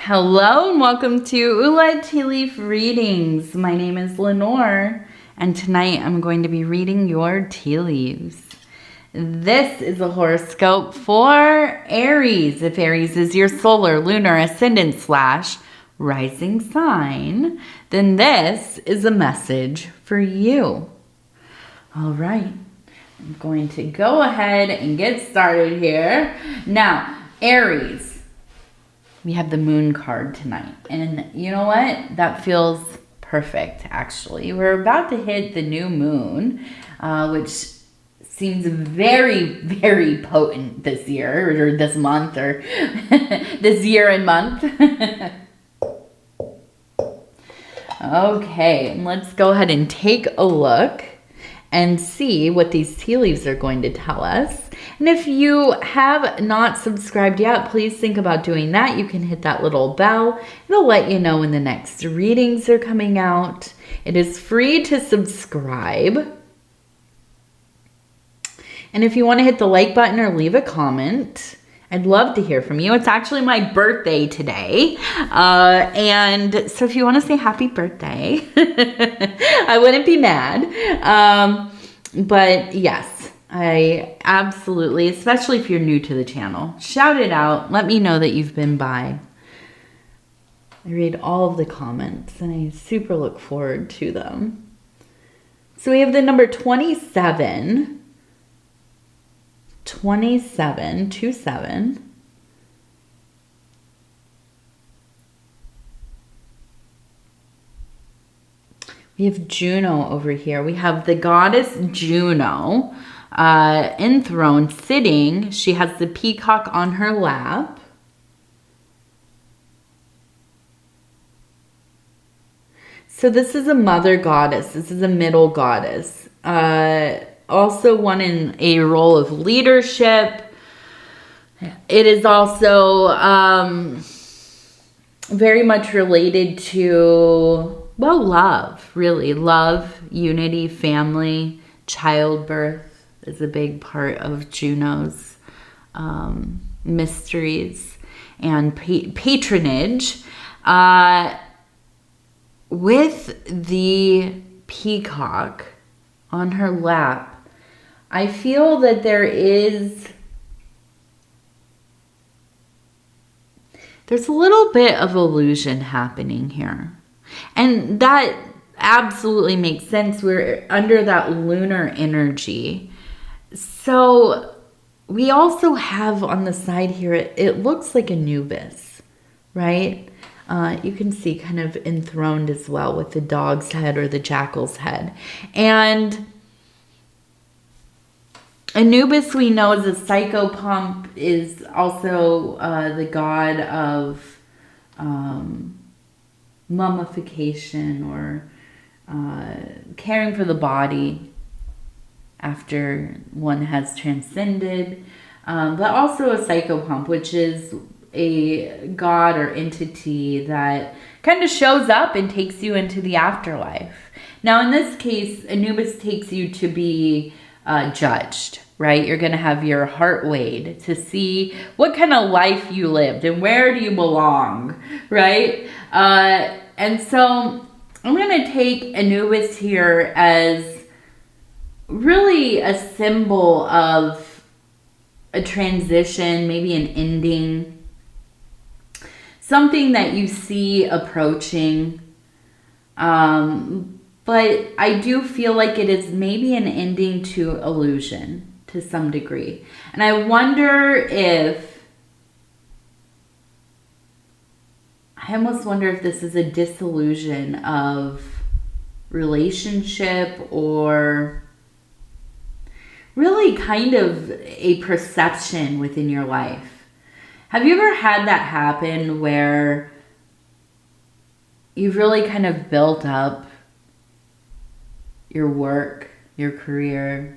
Hello and welcome to Ula Tea Leaf Readings. My name is Lenor and tonight I'm going to be reading your tea leaves. This is a horoscope for Aries. If Aries is your solar, lunar, ascendant / rising sign, then this is a message for you. All right, I'm going to go ahead and get started here. Now, Aries. We have the moon card tonight. And you know what? That feels perfect, actually. We're about to hit the new moon, which seems very, very potent this year, or this month, or this year and month. Okay, let's go ahead and take a look and see what these tea leaves are going to tell us. And if you have not subscribed yet, please think about doing that. You can hit that little bell. It'll let you know when the next readings are coming out. It is free to subscribe. And if you want to hit the like button or leave a comment, I'd love to hear from you. It's actually my birthday today. And so if you want to say happy birthday, I wouldn't be mad. But yes, I absolutely, especially if you're new to the channel, shout it out. Let me know that you've been by. I read all of the comments and I super look forward to them. So we have the number 27. 27. We have Juno over here. We have the goddess Juno enthroned, sitting. She has the peacock on her lap. So this is a mother goddess. This is a middle goddess. Also one in a role of leadership. It is also very much related to, well, love, really. Love, unity, family, childbirth is a big part of Juno's mysteries and patronage. With the peacock on her lap, I feel that there's a little bit of illusion happening here. And that absolutely makes sense. We're under that lunar energy. So we also have on the side here, it looks like Anubis, right? You can see kind of enthroned as well with the dog's head or the jackal's head. And Anubis, we know, is a psychopomp, is also the god of mummification or caring for the body after one has transcended. But also a psychopomp, which is a god or entity that kind of shows up and takes you into the afterlife. Now, in this case, Anubis takes you to be judged, right? You're going to have your heart weighed to see what kind of life you lived and where do you belong, right? And so I'm going to take Anubis here as really a symbol of a transition, maybe an ending, something that you see approaching. But I do feel like it is maybe an ending to illusion to some degree. And I almost wonder if this is a disillusion of relationship, or really kind of a perception within your life. Have you ever had that happen where you've really kind of built up your work, your career,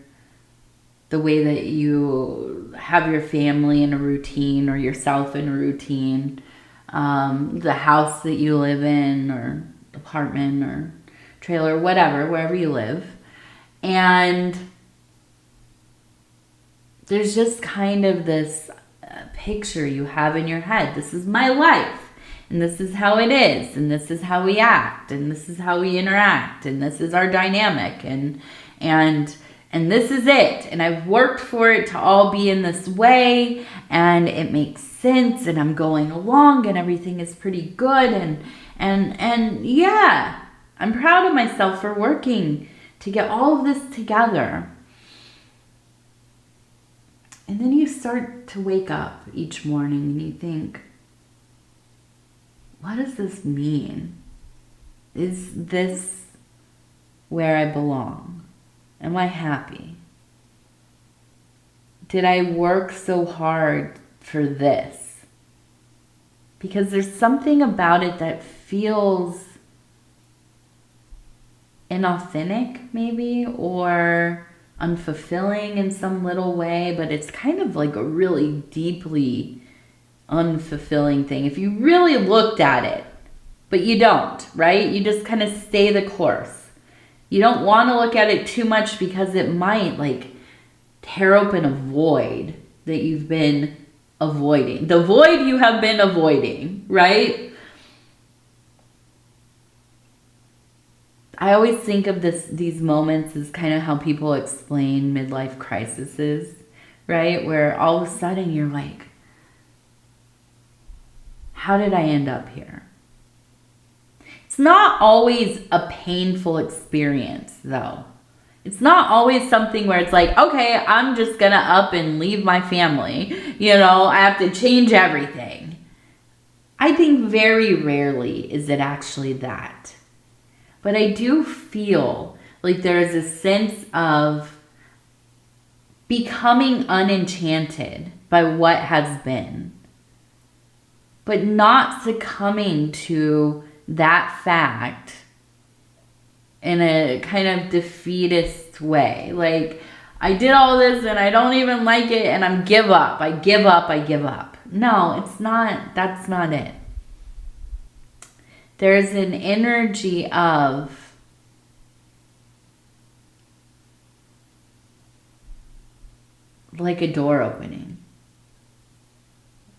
the way that you have your family in a routine or yourself in a routine, the house that you live in or apartment or trailer, whatever, wherever you live. And there's just kind of this picture you have in your head. This is my life. and this is how it is, and this is how we act, and this is how we interact, and this is our dynamic, and this is it, and I've worked for it to all be in this way, and it makes sense, and I'm going along, and everything is pretty good, and yeah, I'm proud of myself for working to get all of this together. And then you start to wake up each morning and you think, what does this mean? Is this where I belong? Am I happy? Did I work so hard for this? Because there's something about it that feels inauthentic, maybe, or unfulfilling in some little way, but it's kind of like a really deeply unfulfilling thing if you really looked at it. But you don't, right? You just kind of stay the course. You don't want to look at it too much because it might like tear open a void that you've been avoiding. The void you have been avoiding, right? I always think of these moments as kind of how people explain midlife crises, right? Where all of a sudden you're like, how did I end up here? It's not always a painful experience, though. It's not always something where it's like, okay, I'm just going to up and leave my family. You know, I have to change everything. I think very rarely is it actually that. But I do feel like there is a sense of becoming unenchanted by what has been, but not succumbing to that fact in a kind of defeatist way. Like, I did all this and I don't even like it and I give up. I give up. No, it's not. That's not it. There's an energy of like a door opening.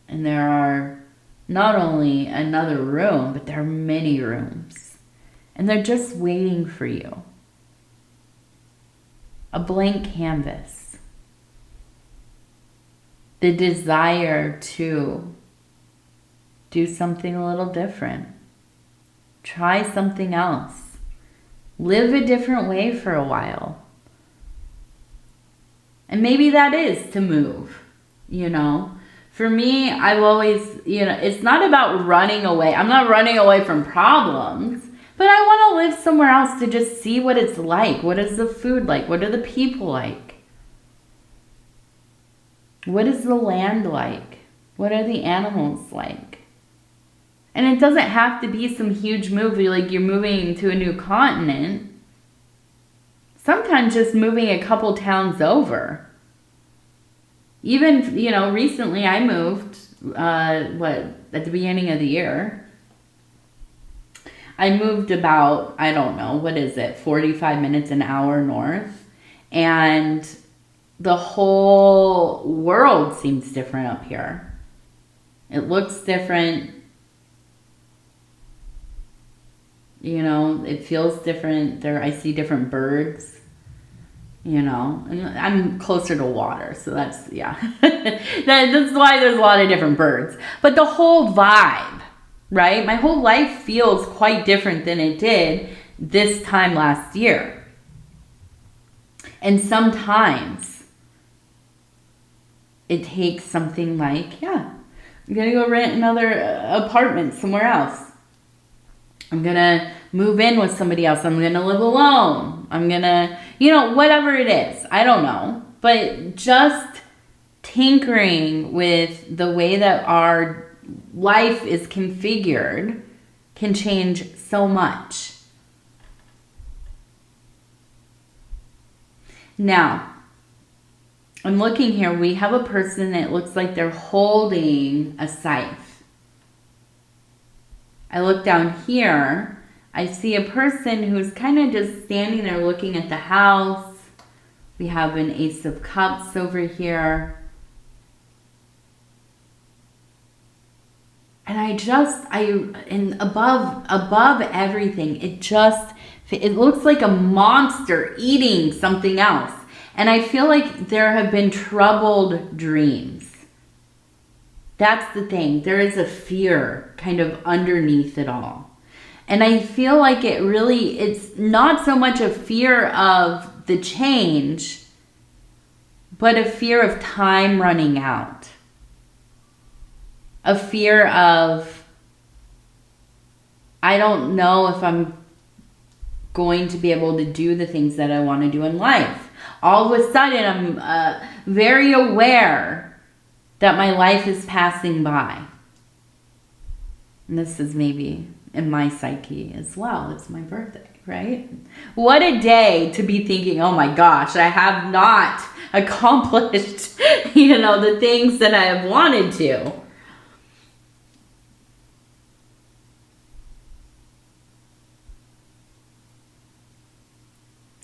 And there are not only another room, but there are many rooms. And they're just waiting for you. A blank canvas. The desire to do something a little different. Try something else. Live a different way for a while. And maybe that is to move, you know. For me, I've always, you know, it's not about running away. I'm not running away from problems, but I want to live somewhere else to just see what it's like. What is the food like? What are the people like? What is the land like? What are the animals like? And it doesn't have to be some huge move, like you're moving to a new continent. Sometimes just moving a couple towns over. Even, you know, recently I moved, at the beginning of the year. I moved about, I don't know, 45 minutes, an hour north. And the whole world seems different up here. It looks different. You know, it feels different. I see different birds, you know, and I'm closer to water. So that's, yeah, that's why there's a lot of different birds. But the whole vibe, right? My whole life feels quite different than it did this time last year. And sometimes it takes something like, yeah, I'm going to go rent another apartment somewhere else. I'm going to move in with somebody else. I'm going to live alone. I'm going to, you know, whatever it is. I don't know. But just tinkering with the way that our life is configured can change so much. Now, I'm looking here. We have a person that looks like they're holding a scythe. I look down here, I see a person who's kind of just standing there looking at the house. We have an Ace of Cups over here. And and above everything, it looks like a monster eating something else. And I feel like there have been troubled dreams. That's the thing. There is a fear kind of underneath it all. And I feel like it's not so much a fear of the change, but a fear of time running out. A fear of, I don't know if I'm going to be able to do the things that I want to do in life. All of a sudden, I'm very aware that my life is passing by. And this is maybe in my psyche as well. It's my birthday, right? What a day to be thinking, oh my gosh, I have not accomplished, the things that I have wanted to.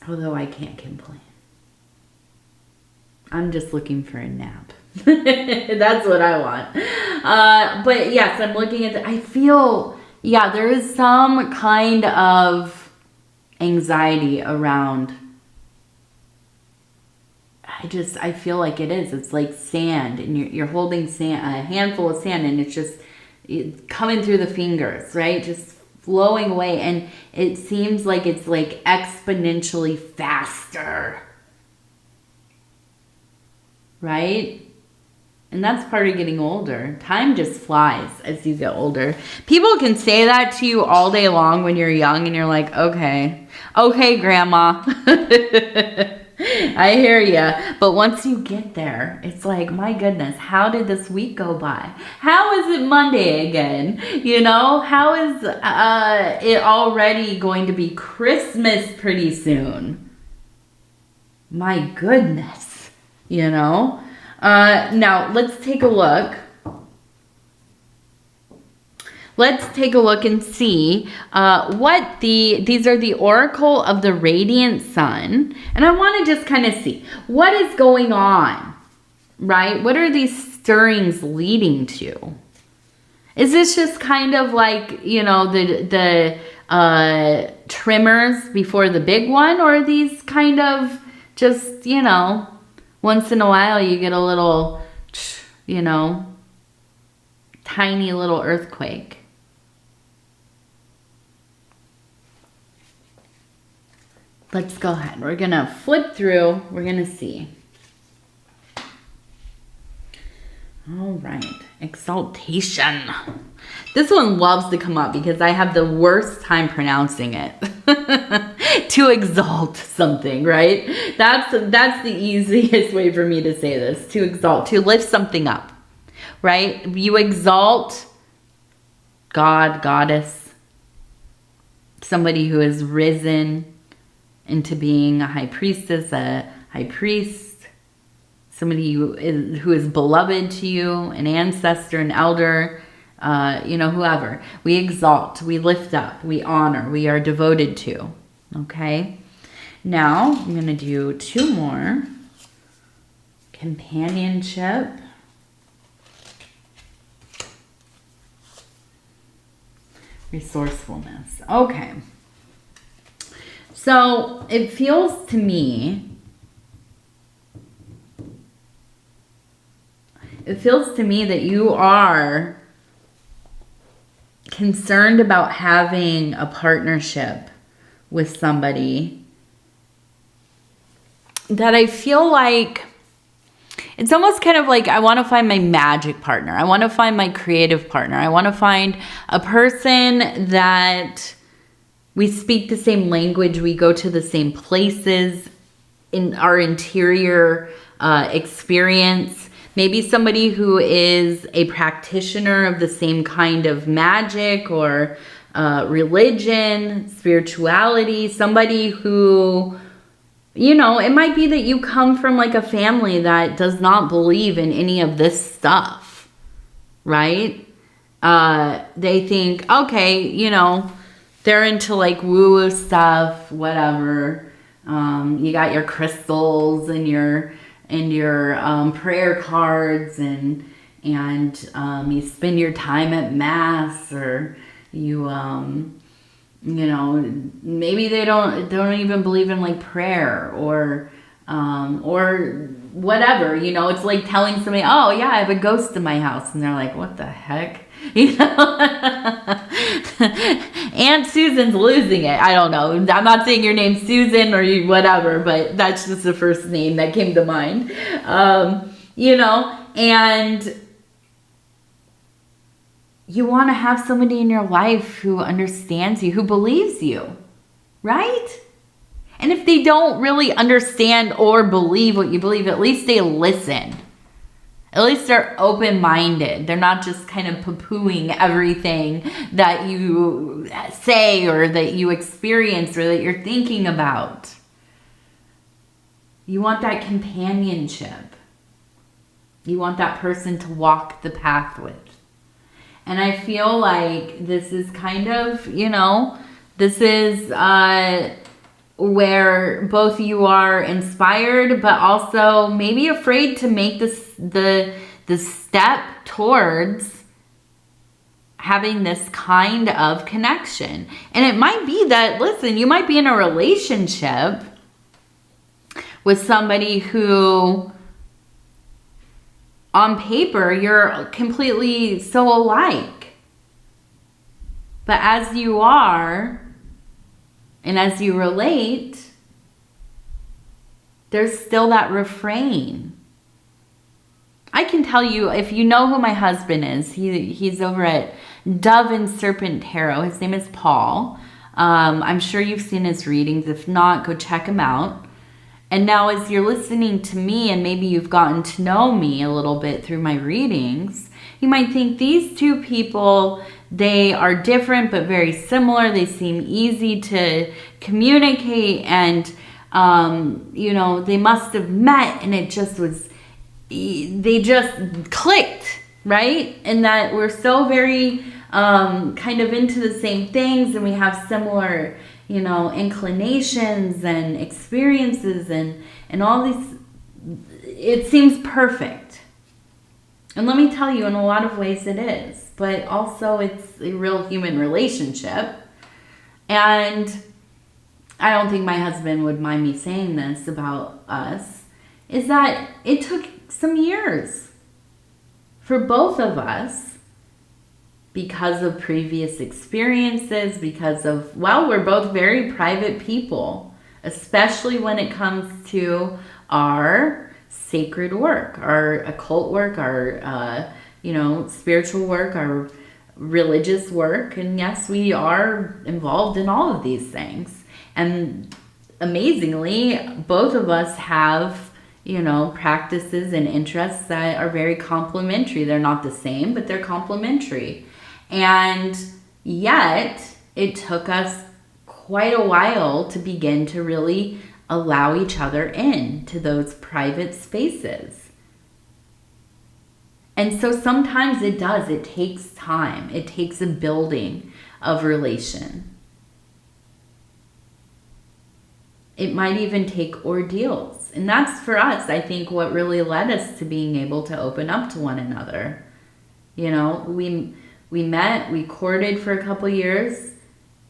Although I can't complain. I'm just looking for a nap. That's what I want. But yes, I'm looking at I feel, there is some kind of anxiety around. I feel like it is. It's like sand, and you're holding sand, a handful of sand, and it's just coming through the fingers, right? Just flowing away, and it seems like it's like exponentially faster, right? And that's part of getting older. Time just flies as you get older. People can say that to you all day long when you're young, and you're like, okay, grandma. I hear you. But once you get there, it's like, my goodness, how did this week go by? How is it Monday again? How is it already going to be Christmas pretty soon? My goodness, Now, let's take a look. Let's take a look and see these are the Oracle of the Radiant Sun. And I want to just kind of see what is going on, right? What are these stirrings leading to? Is this just kind of like, the trimmers before the big one? Or are these kind of just, once in a while you get a little, tiny little earthquake? Let's go ahead. We're going to flip through. We're going to see. All right. Exaltation. This one loves to come up because I have the worst time pronouncing it. To exalt something, right? That's the easiest way for me to say this. To exalt, to lift something up, right? You exalt God, goddess, somebody who has risen into being a high priestess, a high priest, somebody who is beloved to you, an ancestor, an elder, whoever. We exalt, we lift up, we honor, we are devoted to. Okay? Now, I'm going to do 2 more. Companionship. Resourcefulness. Okay. So it feels to me that you are concerned about having a partnership with somebody that I feel like it's almost kind of like I want to find my magic partner. I want to find my creative partner. I want to find a person that we speak the same language. We go to the same places in our interior experience. Maybe somebody who is a practitioner of the same kind of magic or religion, spirituality. Somebody who, it might be that you come from like a family that does not believe in any of this stuff, right? They think, okay, they're into like woo-woo stuff, whatever. You got your crystals and your prayer cards and and you spend your time at mass, or you, you know, maybe they don't even believe in like prayer or whatever, you know. It's like telling somebody, oh yeah, I have a ghost in my house, and they're like, what the heck, you know. Aunt Susan's losing it. I don't know, I'm not saying your name's Susan or whatever, but that's just the first name that came to mind. You know, and you want to have somebody in your life who understands you, who believes you, right? And if they don't really understand or believe what you believe, at least they listen. At least they're open-minded. They're not just kind of poo-pooing everything that you say or that you experience or that you're thinking about. You want that companionship. You want that person to walk the path with. And I feel like this is kind of, you know, this is where both you are inspired, but also maybe afraid to make the step towards having this kind of connection. And it might be that, listen, you might be in a relationship with somebody who, on paper, you're completely so alike. But as you are, and as you relate, there's still that refrain. I can tell you, if you know who my husband is, he's over at Dove and Serpent Tarot. His name is Paul. I'm sure you've seen his readings. If not, go check him out. And now as you're listening to me, and maybe you've gotten to know me a little bit through my readings, you might think these two people, they are different but very similar. They seem easy to communicate, and you know, they must have met and it just was, they just clicked, right? And that we're so very kind of into the same things, and we have similar, you know, inclinations and experiences and all these. It seems perfect. And let me tell you, in a lot of ways it is, but also it's a real human relationship. And I don't think my husband would mind me saying this about us, is that it took some years for both of us, because of previous experiences, because of, well, we're both very private people, especially when it comes to our sacred work, our occult work, our, you know, spiritual work, our religious work. And yes, we are involved in all of these things. And amazingly, both of us have, you know, practices and interests that are very complementary. They're not the same, but they're complementary. And yet, it took us quite a while to begin to really allow each other into those private spaces. And so sometimes it does. It takes time. It takes a building of relation. It might even take ordeals. And that's, for us, I think, what really led us to being able to open up to one another. You know, we met, we courted for a couple years,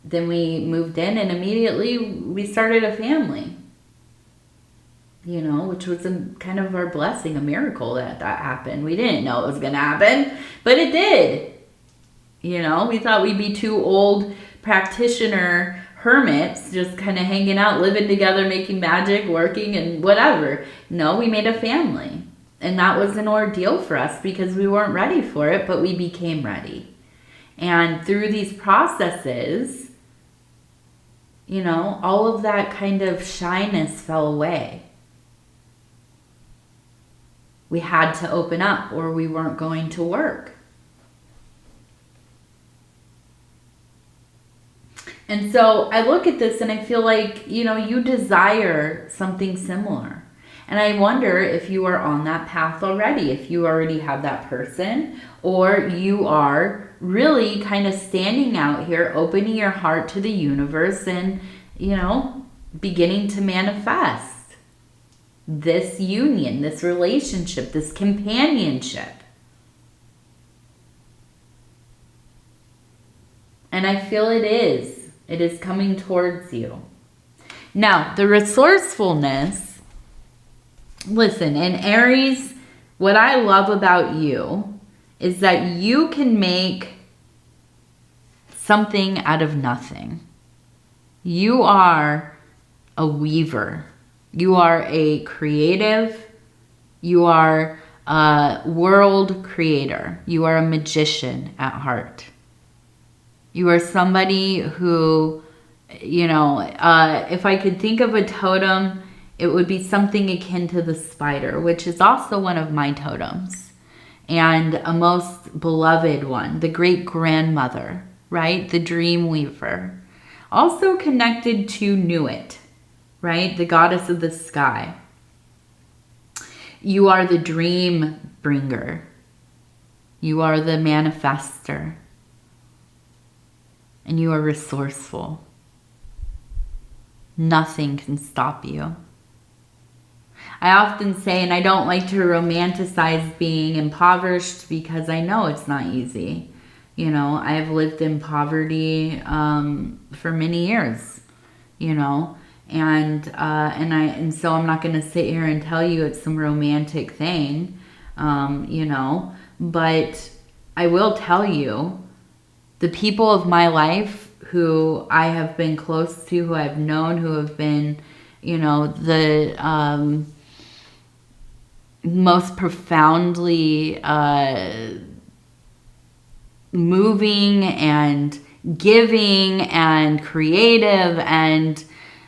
then we moved in, and immediately we started a family. You know, which was kind of our blessing, a miracle that happened. We didn't know it was going to happen, but it did. You know, we thought we'd be two old practitioner hermits just kind of hanging out, living together, making magic, working, and whatever. No, we made a family. And that was an ordeal for us because we weren't ready for it, but we became ready. And through these processes, you know, all of that kind of shyness fell away. We had to open up or we weren't going to work. And so I look at this and I feel like, you know, you desire something similar. And I wonder if you are on that path already, if you already have that person, or you are really kind of standing out here, opening your heart to the universe and, you know, beginning to manifest this union, this relationship, this companionship. And I feel it is. It is coming towards you. Now, the resourcefulness, listen, in Aries, what I love about you is that you can make something out of nothing. You are a weaver. You are a creative. You are a world creator. You are a magician at heart. You are somebody who, you know, if I could think of a totem, it would be something akin to the spider, which is also one of my totems. And a most beloved one, the great grandmother, right? The dream weaver. Also connected to Nuit, right? The goddess of the sky. You are the dream bringer. You are the manifester. And you are resourceful. Nothing can stop you. I often say, and I don't like to romanticize being impoverished because I know it's not easy. You know, I have lived in poverty for many years, you know, and so I'm not going to sit here and tell you it's some romantic thing, you know, but I will tell you, the people of my life who I have been close to, who I've known, who have been, you know, the most profoundly moving and giving and creative and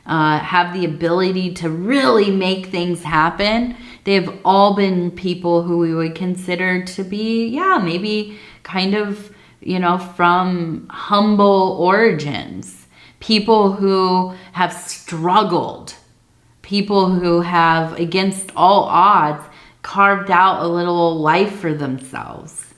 have the ability to really make things happen. They've all been people who we would consider to be, yeah, maybe kind of, you know, from humble origins. People who have struggled. People who have, against all odds, carved out a little life for themselves.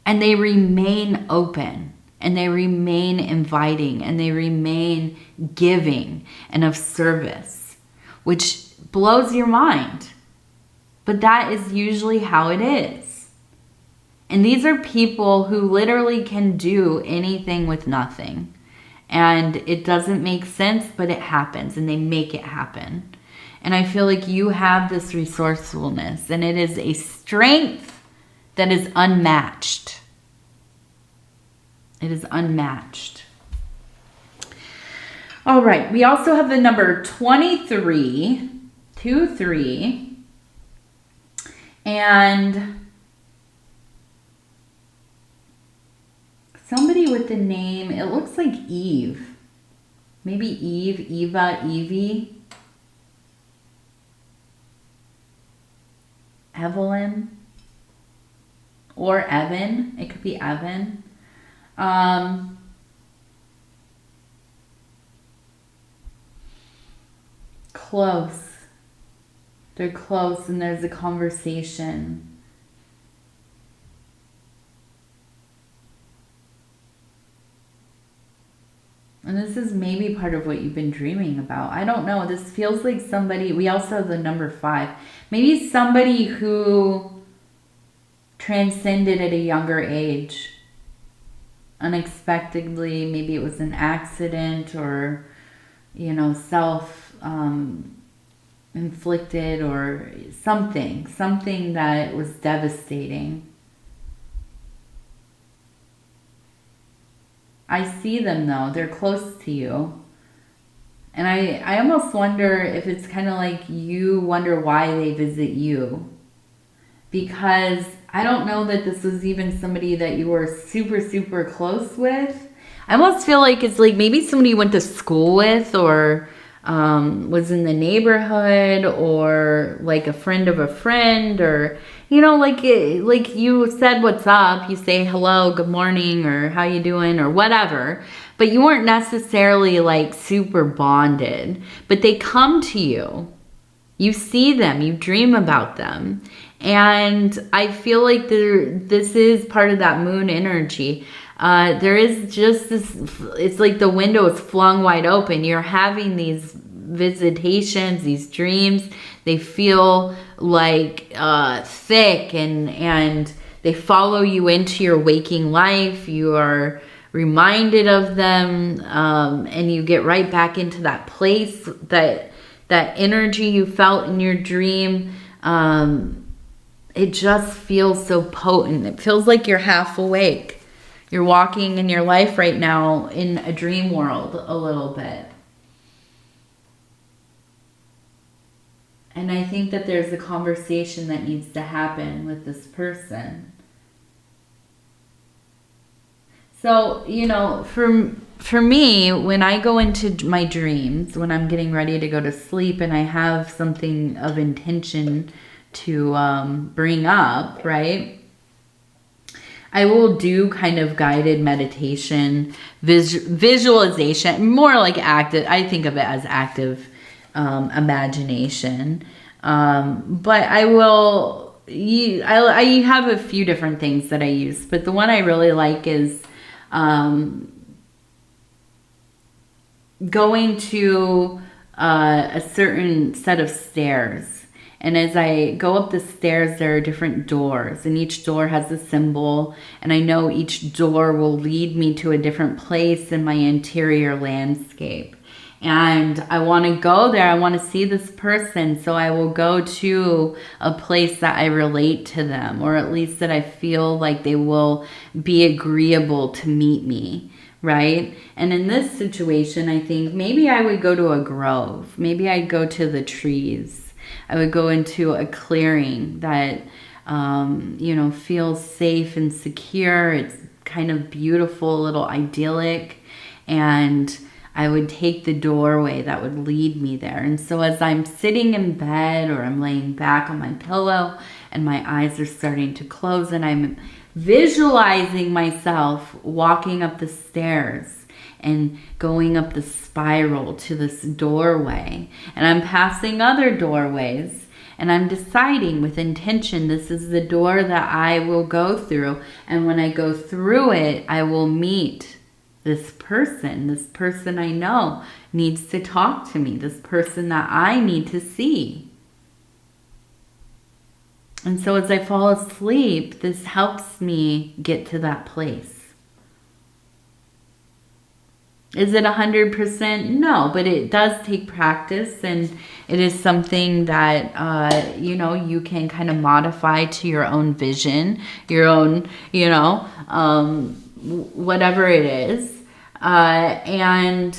And they remain open. And they remain inviting. And they remain giving and of service. Which blows your mind. But that is usually how it is. And these are people who literally can do anything with nothing. And it doesn't make sense, but it happens. And they make it happen. And I feel like you have this resourcefulness. And it is a strength that is unmatched. It is unmatched. All right. We also have the number 23. 23. And somebody with the name, it looks like Eve. Maybe Eve, Eva, Evie. Evelyn. Or Evan. It could be Evan. Close. They're close and there's a conversation. And this is maybe part of what you've been dreaming about. I don't know. This feels like somebody, we also have the number 5. Maybe somebody who transcended at a younger age. Unexpectedly, maybe it was an accident or, you know, self-inflicted or something that was devastating. I see them though, they're close to you. And I almost wonder if it's kind of like you wonder why they visit you. Because I don't know that this was even somebody that you were super, super close with. I almost feel like it's like maybe somebody you went to school with or was in the neighborhood or like a friend of a friend or, you know, like you said, what's up? You say hello, good morning, or how you doing or whatever. But you weren't necessarily like super bonded. But they come to you. You see them. You dream about them. And I feel like this is part of that moon energy. There is just this, it's like the window is flung wide open. You're having these visitations, these dreams. They feel like thick and they follow you into your waking life. You are reminded of them, and you get right back into that place, that energy you felt in your dream. It just feels so potent. It feels like you're half awake. You're walking in your life right now in a dream world a little bit. And I think that there's a conversation that needs to happen with this person. So, you know, for me, when I go into my dreams, when I'm getting ready to go to sleep and I have something of intention to bring up, right? I will do kind of guided meditation, visualization, more like active. I think of it as active imagination. But I have a few different things that I use, but the one I really like is going to a certain set of stairs. And as I go up the stairs, there are different doors, and each door has a symbol. And I know each door will lead me to a different place in my interior landscape. And I want to go there. I want to see this person. So I will go to a place that I relate to them, or at least that I feel like they will be agreeable to meet me. Right? And in this situation, I think maybe I would go to a grove. Maybe I'd go to the trees. I would go into a clearing that, you know, feels safe and secure. It's kind of beautiful, a little idyllic. And I would take the doorway that would lead me there. And so as I'm sitting in bed, or I'm laying back on my pillow and my eyes are starting to close, and I'm visualizing myself walking up the stairs and going up the spiral to this doorway. And I'm passing other doorways, and I'm deciding with intention, this is the door that I will go through. And when I go through it, I will meet this person. This person I know needs to talk to me. This person that I need to see. And so as I fall asleep, this helps me get to that place. Is it 100%? No, but it does take practice, and it is something that, you know, you can kind of modify to your own vision, your own, you know, whatever it is. And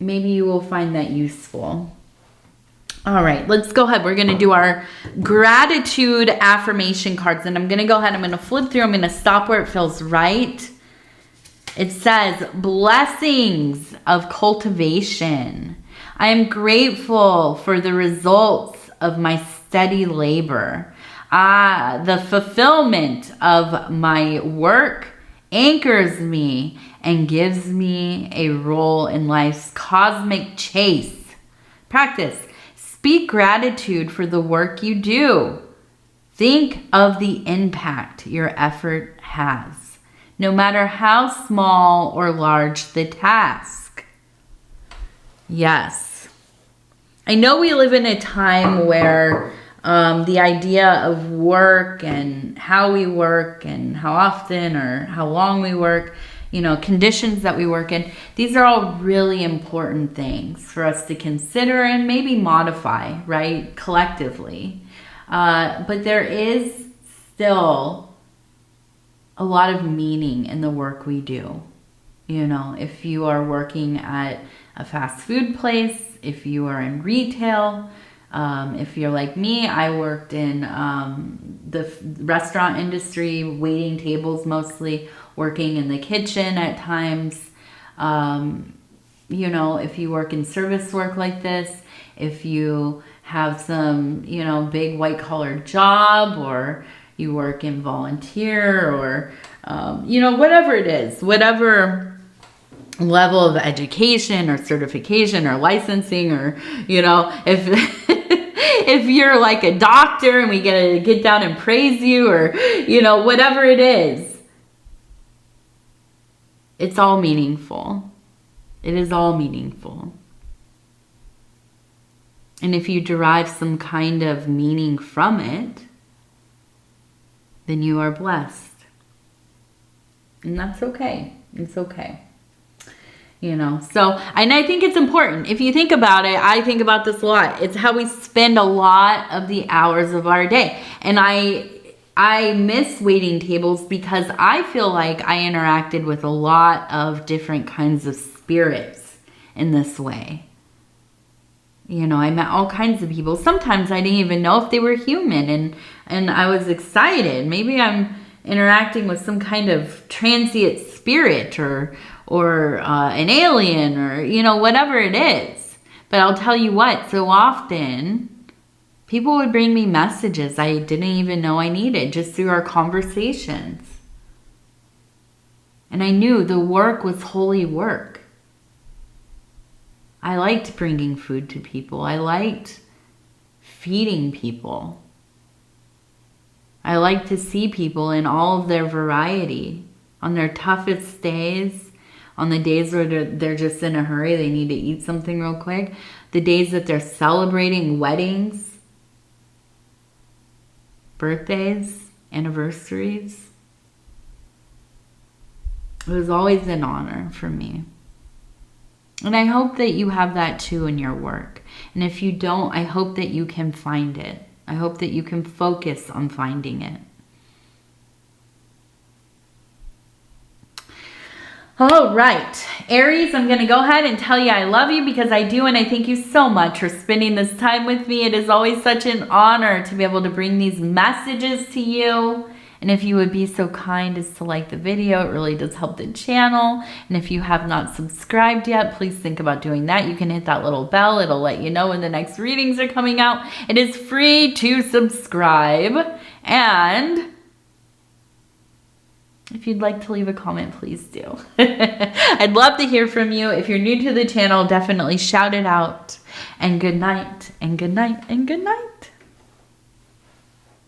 maybe you will find that useful. All right, let's go ahead. We're going to do our gratitude affirmation cards, and I'm going to go ahead. I'm going to flip through. I'm going to stop where it feels right. It says, blessings of cultivation. I am grateful for the results of my steady labor. The fulfillment of my work anchors me and gives me a role in life's cosmic chase. Practice. Speak gratitude for the work you do. Think of the impact your effort has, no matter how small or large the task. Yes. I know we live in a time where the idea of work and how we work and how often or how long we work, you know, conditions that we work in, these are all really important things for us to consider and maybe modify, right, collectively. But there is still a lot of meaning in the work we do. You know, if you are working at a fast food place, if you are in retail, if you're like me, I worked in the restaurant industry, waiting tables mostly, working in the kitchen at times. You know, if you work in service work like this, if you have some, you know, big white collar job, or you work in volunteer, or, you know, whatever it is, whatever level of education or certification or licensing, or, you know, if if you're like a doctor and we get down and praise you, or, you know, whatever it is, it's all meaningful. It is all meaningful. And if you derive some kind of meaning from it, then you are blessed. And that's okay. It's okay. You know, so, and I think it's important. If you think about it, I think about this a lot. It's how we spend a lot of the hours of our day. And I miss waiting tables because I feel like I interacted with a lot of different kinds of spirits in this way. You know, I met all kinds of people. Sometimes I didn't even know if they were human, and I was excited. Maybe I'm interacting with some kind of transient spirit or an alien, or, you know, whatever it is. But I'll tell you what, so often people would bring me messages I didn't even know I needed just through our conversations. And I knew the work was holy work. I liked bringing food to people. I liked feeding people. I liked to see people in all of their variety, on their toughest days, on the days where they're just in a hurry, they need to eat something real quick, the days that they're celebrating weddings, birthdays, anniversaries. It was always an honor for me. And I hope that you have that too in your work. And if you don't, I hope that you can find it. I hope that you can focus on finding it. All right, Aries, I'm going to go ahead and tell you I love you because I do, and I thank you so much for spending this time with me. It is always such an honor to be able to bring these messages to you. And if you would be so kind as to like the video, it really does help the channel. And if you have not subscribed yet, please think about doing that. You can hit that little bell. It'll let you know when the next readings are coming out. It is free to subscribe. And if you'd like to leave a comment, please do. I'd love to hear from you. If you're new to the channel, definitely shout it out. And good night, and good night, and good night.